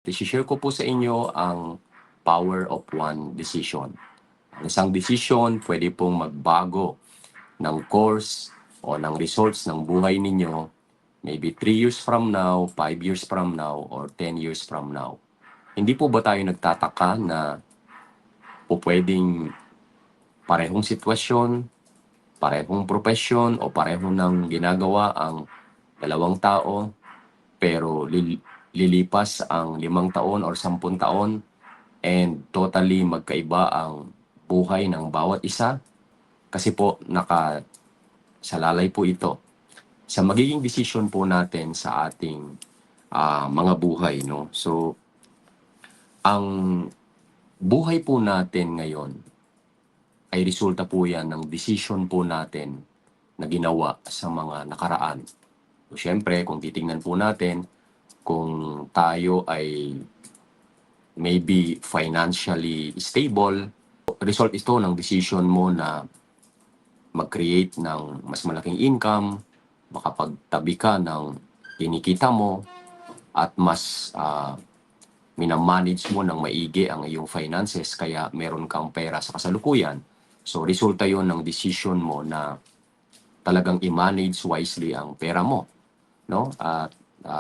i-share ko po sa inyo ang power of one decision. Ang isang decision pwede pong magbago ng course o ng results ng buhay ninyo maybe 3 years from now, 5 years from now, or 10 years from now. Hindi po ba tayo nagtataka na po pwedeng parehong sitwasyon, parehong profesyon o pareho ng ginagawa ang dalawang tao pero lilipas ang 5 taon or 10 taon and totally magkaiba ang buhay ng bawat isa kasi po nakasalalay po ito sa magiging desisyon po natin sa ating mga buhay, no? So, ang buhay po natin ngayon ay resulta po yan ng decision po natin na ginawa sa mga nakaraan. So, syempre, kung titingnan po natin, kung tayo ay maybe financially stable, result ito ng decision mo na mag-create ng mas malaking income, makapagtabi ka ng kinikita mo, at mas minamanage mo ng maigi ang iyong finances kaya meron kang pera sa kasalukuyan. So, resulta yon ng decision mo na talagang i-manage wisely ang pera mo, no? At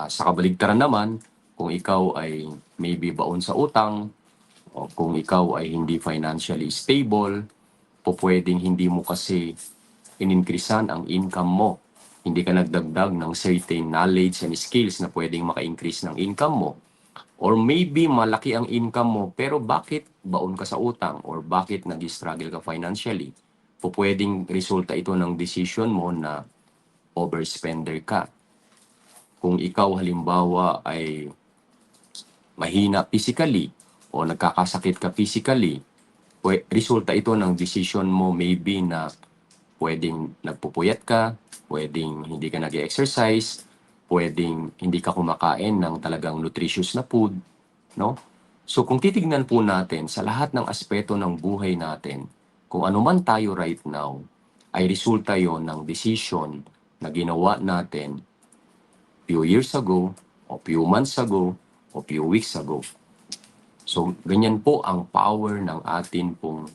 sa kabaligtaran naman, kung ikaw ay maybe baon sa utang o kung ikaw ay hindi financially stable, pwedeng hindi mo kasi in-increasean ang income mo. Hindi ka nagdagdag ng certain knowledge and skills na pwedeng maka-increase ng income mo. Or maybe malaki ang income mo pero bakit baon ka sa utang or bakit nag-struggle ka financially? Pwedeng resulta ito ng decision mo na overspender ka. Kung ikaw halimbawa ay mahina physically o nagkakasakit ka physically, resulta ito ng decision mo maybe na pwedeng nagpupuyat ka, pwedeng hindi ka nag-exercise, pwedeng hindi ka kumakain ng talagang nutritious na food, no? So kung titignan po natin sa lahat ng aspeto ng buhay natin, kung ano man tayo right now, ay resulta yon ng decision na ginawa natin few years ago, o few months ago, o few weeks ago. So ganyan po ang power ng atin pong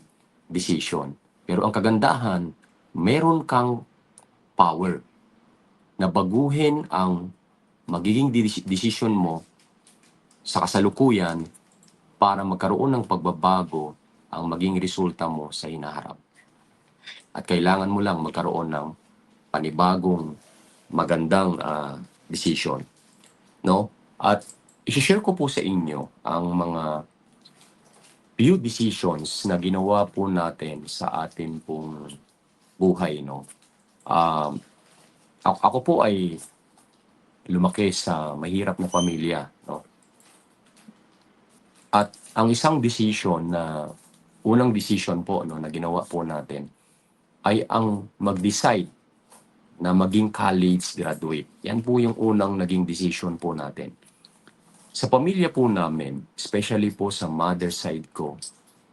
decision. Pero ang kagandahan, meron kang power na baguhin ang magiging decision mo sa kasalukuyan para magkaroon ng pagbabago ang maging resulta mo sa hinaharap. At kailangan mo lang magkaroon ng panibagong magandang decision, no? At i-share ko po sa inyo ang mga few decisions na ginawa po natin sa atin pong buhay, no? Ako po ay lumaki sa mahirap na pamilya, no? At ang isang decision na unang decision po, no, na ginawa po natin ay ang mag-decide na maging college graduate. Yan po yung unang naging decision po natin. Sa pamilya po namin, especially po sa mother side ko,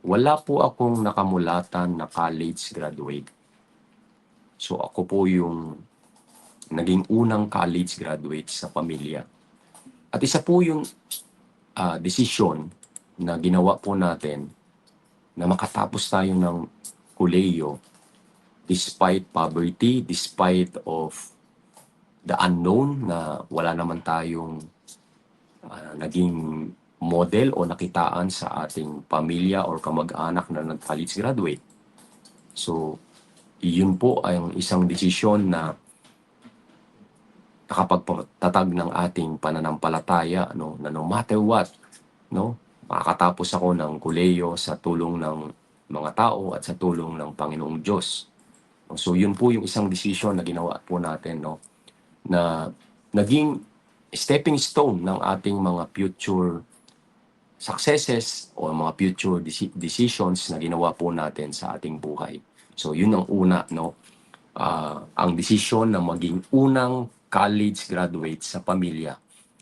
wala po akong nakamulatan na college graduate. So ako po yung naging unang college graduate sa pamilya. At isa po yung desisyon na ginawa po natin na makatapos tayo ng kolehiyo despite poverty, despite of the unknown na wala naman tayong naging model o nakitaan sa ating pamilya or kamag-anak na nag-college graduate. So, yun po ay isang desisyon na nakapagpatatag ng ating pananampalataya, no, na no matter what, no, makakatapos ako ng kolehiyo sa tulong ng mga tao at sa tulong ng Panginoong Diyos. So yun po yung isang decision na ginawa po natin, no, na naging stepping stone ng ating mga future successes o mga future decisions na ginawa po natin sa ating buhay. So yun ang una, no, ang desisyon na maging unang college graduate sa pamilya.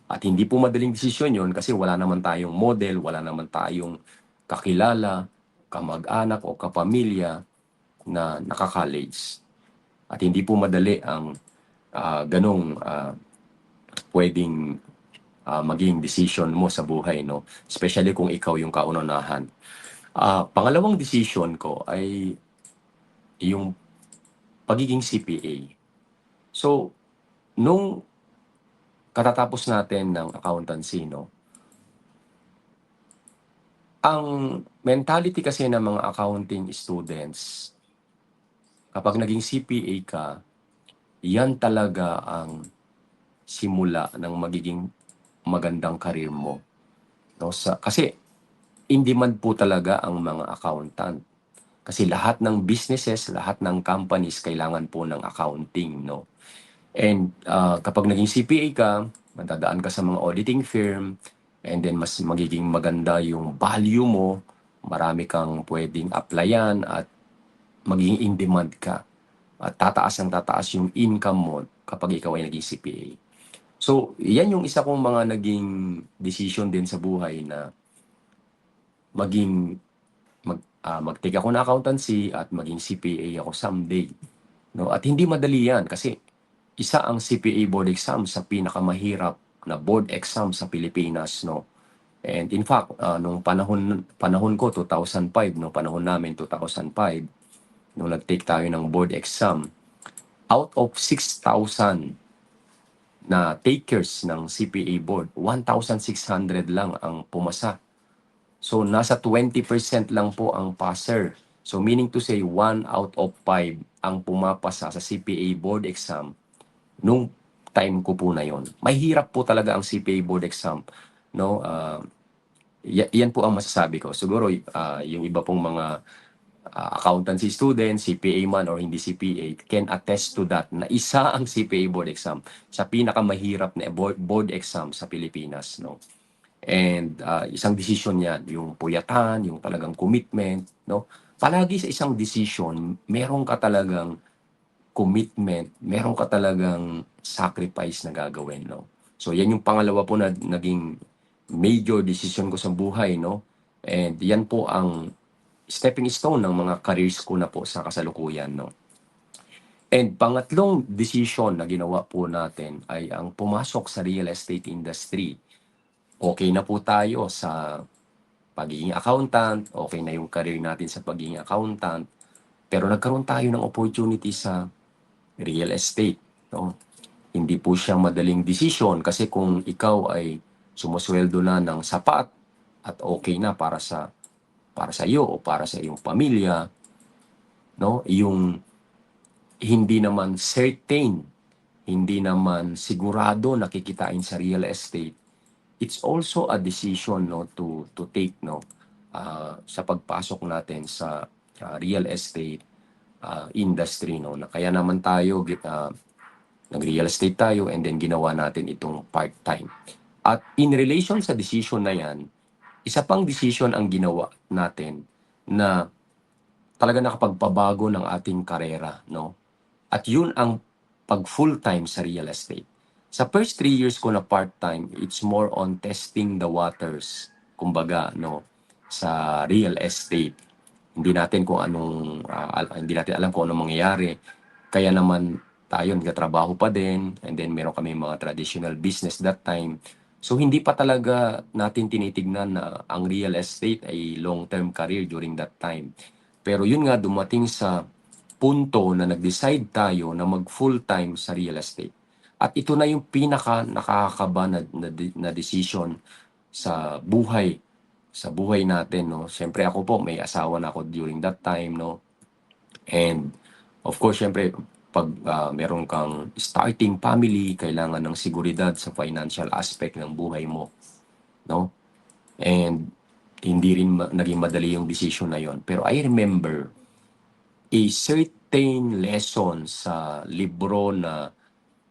At hindi po madaling desisyon yon kasi wala naman tayong model, wala naman tayong kakilala, kamag-anak o kapamilya na naka-college. At hindi po madali ang ganong pwedeng maging decision mo sa buhay, no? Especially kung ikaw yung kaunahan. Pangalawang decision ko ay yung pagiging CPA. So, nung katatapos natin ng accountancy, no? Ang mentality kasi ng mga accounting students, kapag naging CPA ka, yan talaga ang simula ng magiging magandang career mo. No? Kasi in demand po talaga ang mga accountant. Kasi lahat ng businesses, lahat ng companies kailangan po ng accounting, no? And kapag naging CPA ka, madadaan ka sa mga auditing firm, and then mas magiging maganda yung value mo, marami kang pwedeng applyan at magiging in demand ka. At tataas ang tataas yung income mo kapag ikaw ay naging CPA. So, yan yung isa kong mga naging decision din sa buhay na maging mag-take ako ng accountancy at maging CPA ako someday. No? At hindi madali yan kasi isa ang CPA board exam sa pinakamahirap na board exam sa Pilipinas. No? And in fact, nung panahon ko, 2005, nung panahon namin, 2005, nung nag-take tayo ng board exam, out of 6,000 na takers ng CPA board, 1,600 lang ang pumasa. So, nasa 20% lang po ang passer. So, meaning to say, 1 out of 5 ang pumapasa sa CPA board exam nung time ko po na yon. Mahirap po talaga ang CPA board exam. No? Yan po ang masasabi ko. Siguro, yung iba pong mga accountancy student, CPA man or hindi CPA, can attest to that na isa ang CPA board exam sa pinakamahirap na board exam sa Pilipinas. No? And isang decision yan, yung puyatan, yung talagang commitment. No? Palagi sa isang decision, meron ka talagang commitment, meron ka talagang sacrifice na gagawin. No? So yan yung pangalawa po na naging major decision ko sa buhay. No? And yan po ang stepping stone ng mga careers ko na po sa kasalukuyan. No? And pangatlong decision na ginawa po natin ay ang pumasok sa real estate industry. Okay na po tayo sa pagiging accountant, okay na yung career natin sa pagiging accountant, pero nagkaroon tayo ng opportunity sa real estate. No? Hindi po siya madaling decision kasi kung ikaw ay sumusweldo na ng sapat at okay na para sa iyo o para sa iyong pamilya, no? Yung hindi naman certain, hindi naman sigurado nakikitain sa real estate, it's also a decision, no, to take, no, sa pagpasok natin sa real estate industry, no, na kaya naman tayo nag-real estate tayo and then ginawa natin itong part-time. At in relation sa decision na yan, isa pang decision ang ginawa natin na talaga nakapagpabago ng ating karera, no? At yun ang pag full-time sa real estate. Sa first 3 years ko na part-time, it's more on testing the waters, kumbaga, no, sa real estate. Hindi natin alam kung anong mangyayari. Kaya naman tayo nagtatrabaho pa din, and then meron kami mga traditional business that time. So hindi pa talaga natin tinitignan na ang real estate ay long-term career during that time. Pero yun nga, dumating sa punto na nag-decide tayo na mag full-time sa real estate. At ito na yung pinaka nakakakaba na decision sa buhay natin, no. Siyempre ako po may asawa na ako during that time, no. And of course, siyempre pag meron kang starting family, kailangan ng seguridad sa financial aspect ng buhay mo, no. And hindi rin naging madali yung decision na yon. Pero I remember a certain lesson sa libro na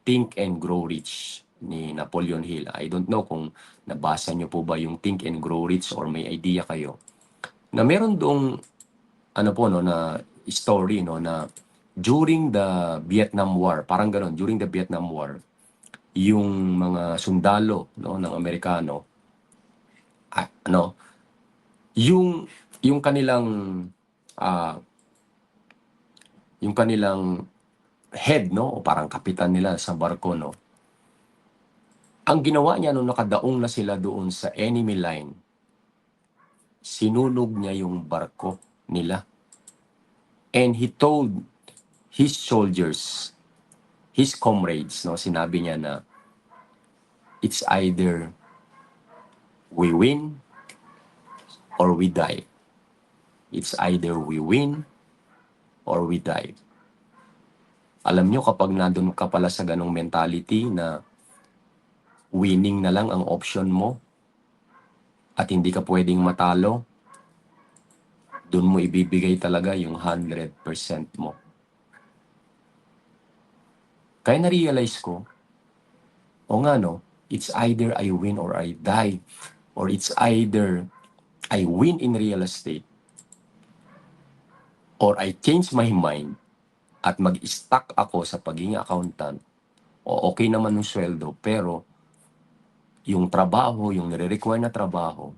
Think and Grow Rich ni Napoleon Hill. I don't know kung nabasa niyo po ba yung Think and Grow Rich or may idea kayo. Na meron doong ano po no na story no na during the Vietnam War, parang ganoon, during the Vietnam War, yung mga sundalo no ng Amerikano ano yung kanilang ah, yung kanilang head no o parang kapitan nila sa barko no Ang ginawa niya nung nakadaong na sila doon sa enemy line, sinunog niya yung barko nila. And he told his soldiers, his comrades, no, sinabi niya na, it's either we win or we die. It's either we win or we die. Alam nyo, kapag nandun ka pala sa ganong mentality na winning na lang ang option mo at hindi ka pwedeng matalo, dun mo ibibigay talaga yung 100% mo. Kaya na-realize ko, o nga no, it's either I win or I die, or it's either I win in real estate, or I change my mind at mag-stuck ako sa pagiging accountant, o okay naman yung sweldo, pero yung trabaho, yung nire-require na trabaho,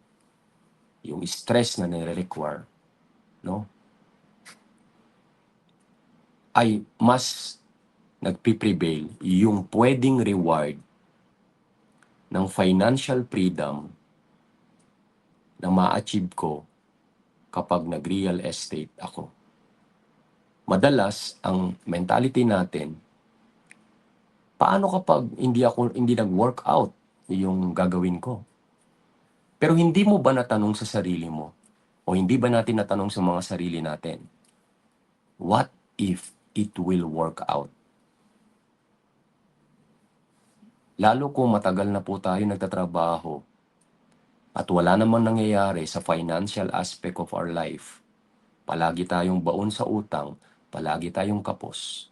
yung stress na nire-require, no, ay mas nagpiprevail yung pwedeng reward ng financial freedom na ma-achieve ko kapag nag-real estate ako. Madalas, ang mentality natin, paano kapag hindi nag-workout yung gagawin ko? Pero hindi mo ba natanong sa sarili mo, o hindi ba natin natanong sa mga sarili natin, what if it will work out? Lalo kung matagal na po tayo nagtatrabaho at wala namang nangyayari sa financial aspect of our life, palagi tayong baon sa utang, palagi tayong kapos,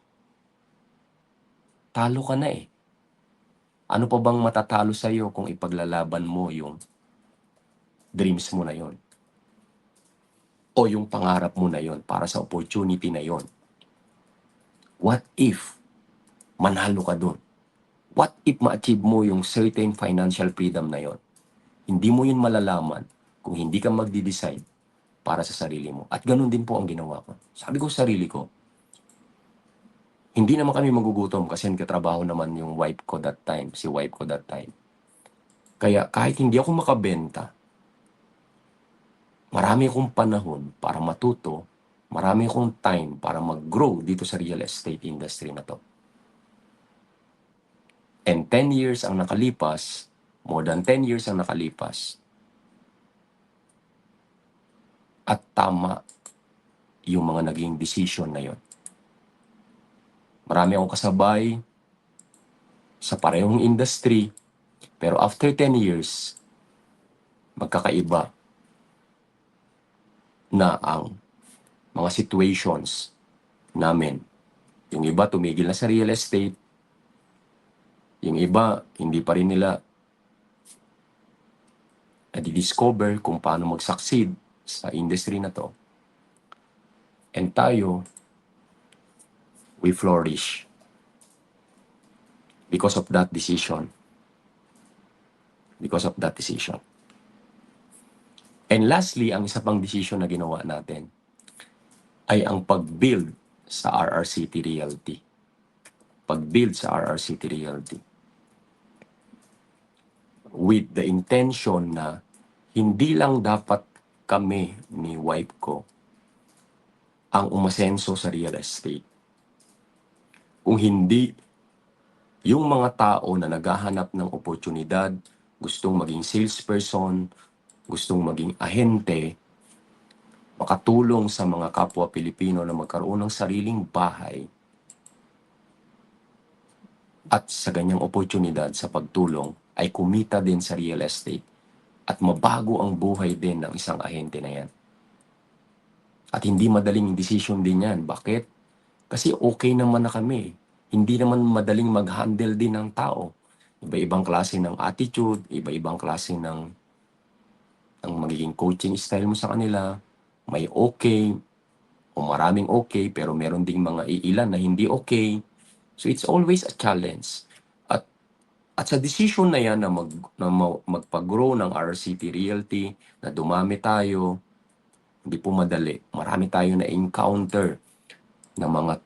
talo ka na eh. Ano pa bang matatalo sa iyo kung ipaglalaban mo yung dreams mo na yon, o yung pangarap mo na yon, para sa opportunity na yon? What if manalo ka dun? What if ma-achieve mo yung certain financial freedom na yon? Hindi mo yun malalaman kung hindi ka magdi-design para sa sarili mo. At ganun din po ang ginawa ko. Sabi ko sa sarili ko, hindi naman kami magugutom kasi nagkatrabaho naman yung wife ko that time, si wife ko that time. Kaya kahit hindi ako makabenta, marami akong panahon para matuto, marami akong time para mag-grow dito sa real estate industry na to. And 10 years ang nakalipas, more than 10 years ang nakalipas, at tama yung mga naging decision na yon. Marami akong kasabay sa parehong industry, pero after 10 years, magkakaiba na ang mga situations namin. Yung iba tumigil na sa real estate, yung iba hindi pa rin nila na-discover kung paano mag-succeed sa industry na to. And tayo, we flourish because of that decision. Because of that decision. And lastly, ang isa pang decision na ginawa natin ay ang pag-build sa RRCT Realty. Pag-build sa RRCT Realty. With the intention na hindi lang dapat kami ni wife ko ang umasenso sa real estate. Kung hindi, yung mga tao na naghahanap ng oportunidad, gustong maging salesperson, gustong maging ahente, makatulong sa mga kapwa Pilipino na magkaroon ng sariling bahay, at sa ganyang oportunidad sa pagtulong ay kumita din sa real estate at mabago ang buhay din ng isang ahente na yan. At hindi madaling decision din yan. Bakit? Kasi okay naman na kami. Hindi naman madaling mag-handle din ng tao. Iba-ibang klase ng attitude, iba-ibang klase ng magiging coaching style mo sa kanila. May okay, o maraming okay, pero meron ding mga iilan na hindi okay. So it's always a challenge. At sa decision na yan na, magpag-grow ng RCT Realty, na dumami tayo, hindi po madali. Marami tayo na encounter na mga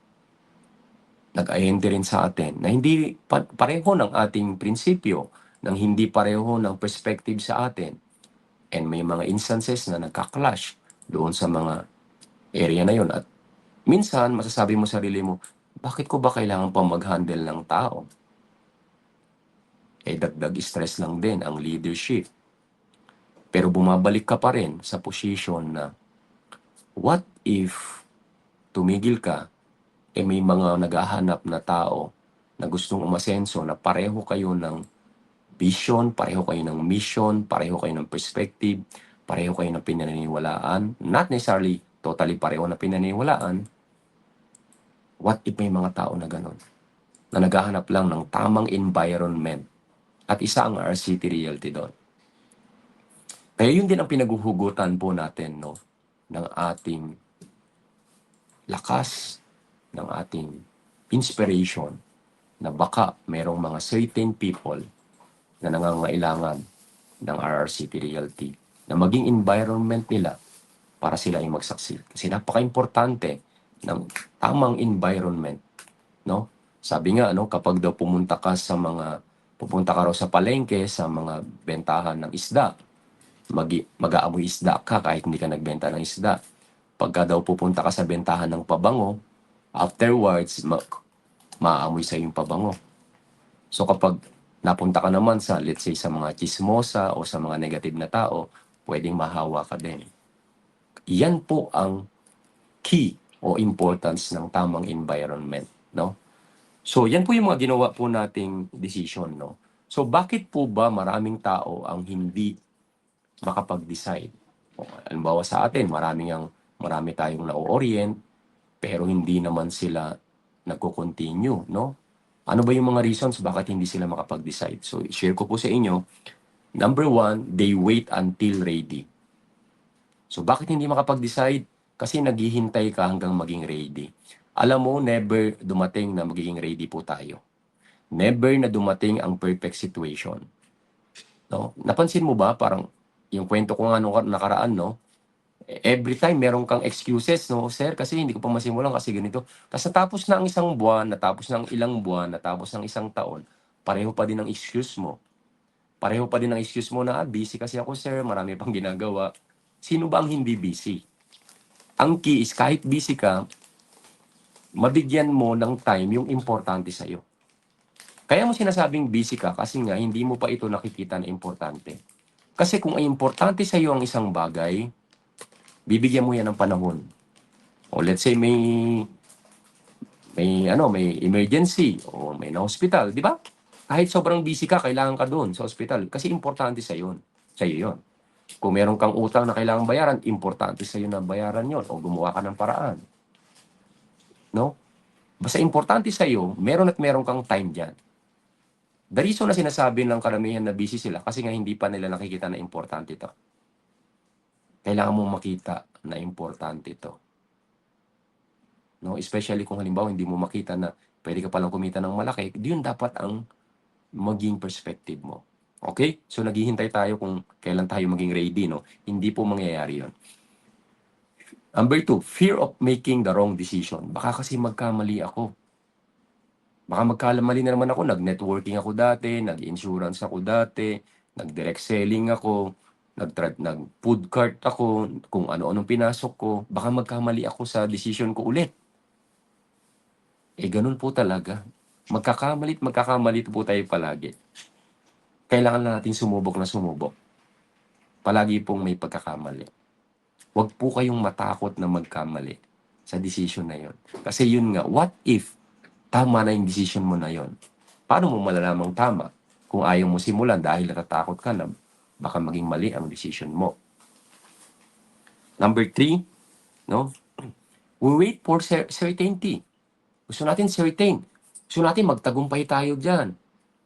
nag-ahente rin sa atin na hindi pareho ng ating prinsipyo, ng hindi pareho ng perspective sa atin. And may mga instances na nagka-clash doon sa mga area na yon. At minsan, masasabi mo sa sarili mo, bakit ko ba kailangan pa mag-handle ng tao? Dagdag stress lang din ang leadership. Pero bumabalik ka pa rin sa position na, what if tumigil ka, may mga naghahanap na tao na gustong umasenso na pareho kayo ng vision, pareho kayo ng mission, pareho kayo ng perspective, pareho kayo ng pinaniniwalaan, not necessarily totally pareho na pinaniniwalaan. What if may mga tao na gano'n, na naghahanap lang ng tamang environment? At isa ang RCT Realty doon. Kaya yun din ang pinaguhugutan po natin, no, ng ating lakas, ng ating inspiration, na baka merong mga certain people na nangangailangan ng RRCT Realty na maging environment nila para sila ay mag-succeed. Kasi napaka-importante ng tamang environment, no? Sabi nga, no, kapag daw pumunta ka raw sa palengke, sa mga bentahan ng isda, mag-aamoy isda ka kahit hindi ka nagbenta ng isda. Pagka daw pupunta ka sa bentahan ng pabango, afterwards, maaamoy sa yung pabango. So kapag napunta ka naman sa, let's say, sa mga chismosa o sa mga negative na tao, pwedeng mahawa ka din. Yan po ang key o importance ng tamang environment, no? So yan po yung mga ginawa po nating decision, no? So bakit po ba maraming tao ang hindi makapag-decide? Halimbawa sa atin, marami tayong na-orient, pero hindi naman sila nagko-continue, no? Ano ba yung mga reasons bakit hindi sila makapag-decide? So, share ko po sa inyo. Number one, they wait until ready. So, bakit hindi makapag-decide? Kasi naghihintay ka hanggang maging ready. Alam mo, never dumating na magiging ready po tayo. Never na dumating ang perfect situation. No? Napansin mo ba, parang yung kwento ko nga nung nakaraan, no? Every time meron kang excuses, no? Sir, kasi hindi ko pa masimulan kasi ganito. Tapos natapos na ang isang buwan, natapos na ang ilang buwan, natapos na ang isang taon, pareho pa din ang excuse mo. Pareho pa din ang excuse mo na, busy kasi ako, sir, marami pang ginagawa. Sino ba ang hindi busy? Ang key is kahit busy ka, mabigyan mo ng time yung importante sa'yo. Kaya mo sinasabing busy ka kasi nga hindi mo pa ito nakikita na importante. Kasi kung ay importante sa'yo ang isang bagay, bibigyan mo yan ng panahon. O let's say may emergency o may na-hospital, di ba? Kahit sobrang busy ka, kailangan ka doon sa hospital kasi importante sa iyo 'yon. Kung meron kang utang na kailangang bayaran, importante sa iyo na bayaran 'yon o gumawa ka ng paraan. No? Basta importante sa iyo, meron kang time diyan. The reason na sinasabi ng karamihan na busy sila kasi nga hindi pa nila nakikita na importante ito. Kailangan mong makita na importante ito. No? Especially kung halimbawa hindi mo makita na pwede ka palang kumita ng malaki, yun dapat ang maging perspective mo. Okay? So naghihintay tayo kung kailan tayo maging ready, no? Hindi po mangyayari yun. Number 2, fear of making the wrong decision. Baka kasi magkamali ako. Baka magkamali na naman ako. Nag-networking ako dati, nag-insurance ako dati, nag-direct selling ako, nag-food cart ako, kung ano-anong pinasok ko. Baka magkamali ako sa decision ko ulit. Ganun po talaga. Magkakamalit po tayo palagi. Kailangan na natin sumubok na sumubok. Palagi pong may pagkakamali. Huwag po kayong matakot na magkamali sa decision na yon. Kasi yun nga, what if tama na yung decision mo na yon? Paano mo malalamang tama kung ayaw mo simulan dahil natatakot ka na baka maging mali ang decision mo? Number 3, no? We wait for certainty. Gusto natin certain. Gusto natin magtagumpay tayo dyan.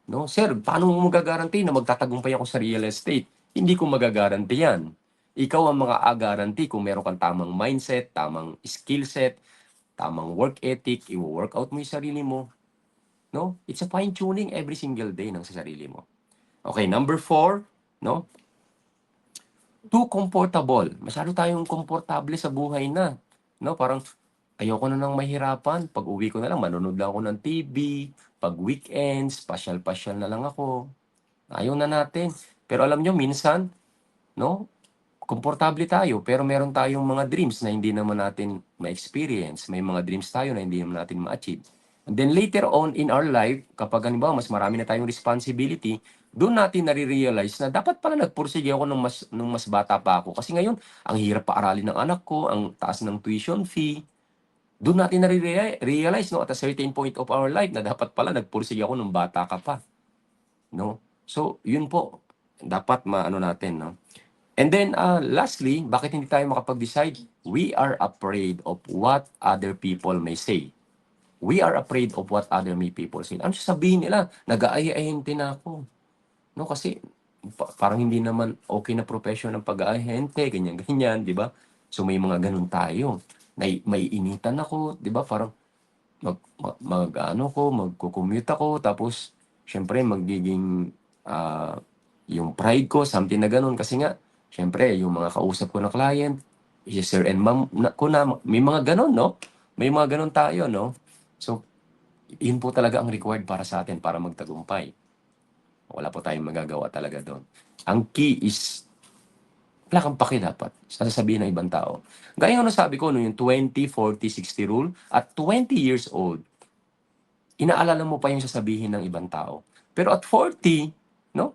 No? Sir, paano mo magagaranti na magtatagumpay ako sa real estate? Hindi ko magagaranti yan. Ikaw ang mag-a-guarantee kung meron kang tamang mindset, tamang skill set, tamang work ethic, i-workout mo yung sarili mo. No? It's a fine-tuning every single day ng sa sarili mo. Okay, number 4, no? Too comfortable. Masyado tayong komportable sa buhay na. No? Parang ayoko na nang mahirapan. Pag uwi ko na lang, manonood lang ako ng TV. Pag weekends, pasyal-pasyal na lang ako. Ayaw na natin. Pero alam nyo, minsan, no, komportable tayo, pero meron tayong mga dreams na hindi naman natin ma-experience. May mga dreams tayo na hindi naman natin ma-achieve. And then later on in our life, kapag halimbawa mas marami na tayong responsibility, doon natin nare-realize na dapat pala nagpursige ako nung mas bata pa ako. Kasi ngayon, ang hirap paaralin ng anak ko, ang taas ng tuition fee. Doon natin nare-realize, no, at a certain point of our life na dapat pala nagpursige ako nung bata ka pa. No? So, yun po. Dapat maano natin, no? And then, lastly, bakit hindi tayo makapag-decide? We are afraid of what other people may say. We are afraid of what other may people say. Ano sasabihin nila? Nag-aayahente na ako. No, kasi parang hindi naman okay na profession ng pag-aahente, ganyan-ganyan, di ba? So may mga ganun tayo. May initan ako, di ba? Parang magko-commute ako, tapos syempre magiging yung pride ko, something na ganun. Kasi nga, syempre, yung mga kausap ko na client, yes sir and ma'am ko na, may mga ganun, no? May mga ganun tayo, no? So, yun po talaga ang required para sa atin para magtagumpay. Wala po tayong magagawa talaga doon. Ang key is, wala kang paki dapat sa sasabihin ng ibang tao. Gaya ng sabi ko, no, yung 20, 40, 60 rule, at 20 years old, inaalala mo pa yung sasabihin ng ibang tao. Pero at 40, no,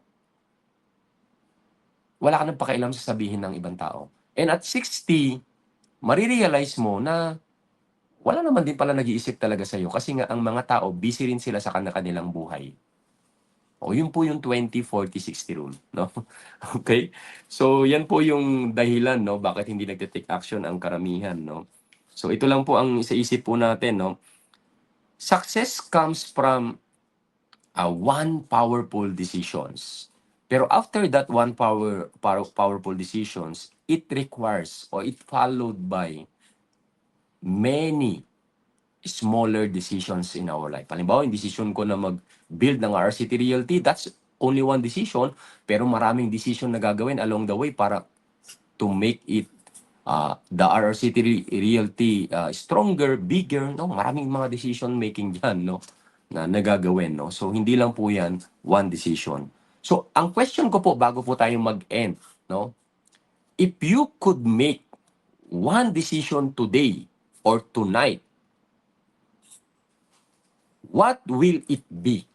wala ka nang pakialam sa sabihin ng ibang tao. And at 60, marirealize mo na wala naman din pala nag-iisip talaga sa'yo kasi nga ang mga tao, busy rin sila sa kanilang buhay. O yun po yung 20, 40, 60 rule, no? Okay? So yan po yung dahilan, no, bakit hindi nagte-take action ang karamihan, no? So ito lang po ang isaisip po natin, no? Success comes from one powerful decisions. Pero after that one powerful decisions, it requires or it followed by many smaller decisions in our life. Halimbawa, yung decision ko na mag-build ng RCT Realty, that's only one decision, pero maraming decision na gagawin along the way para to make it the RRCT Realty stronger, bigger, no? Maraming mga decision making dyan, no? Na nagagawin, no? So, hindi lang po yan one decision. So, ang question ko po bago po tayo mag-end, no? If you could make one decision today or tonight, what will it be?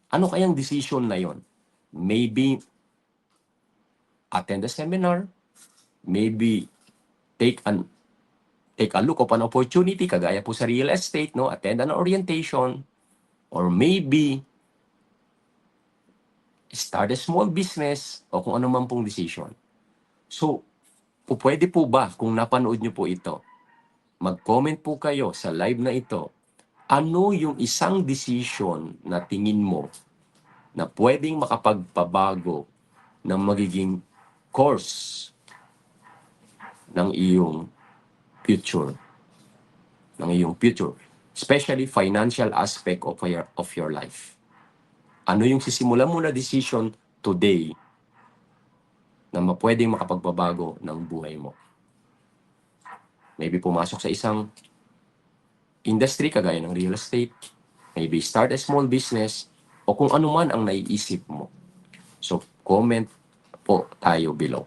Ano kayang decision na yon? Maybe attend a seminar, maybe take a look of an opportunity, kagaya po sa real estate, no? Attend an orientation, or maybe start a small business, o kung ano man pong decision. So, pwede po ba, kung napanood nyo po ito, mag-comment po kayo sa live na ito, ano yung isang decision na tingin mo na pwedeng makapagpabago ng magiging course ng iyong future, especially financial aspect of your life. Ano yung sisimulan mo na decision today na pwedeng makapagbabago ng buhay mo? Maybe pumasok sa isang industry kagaya ng real estate, maybe start a small business, o kung ano man ang naiisip mo. So, comment po tayo below.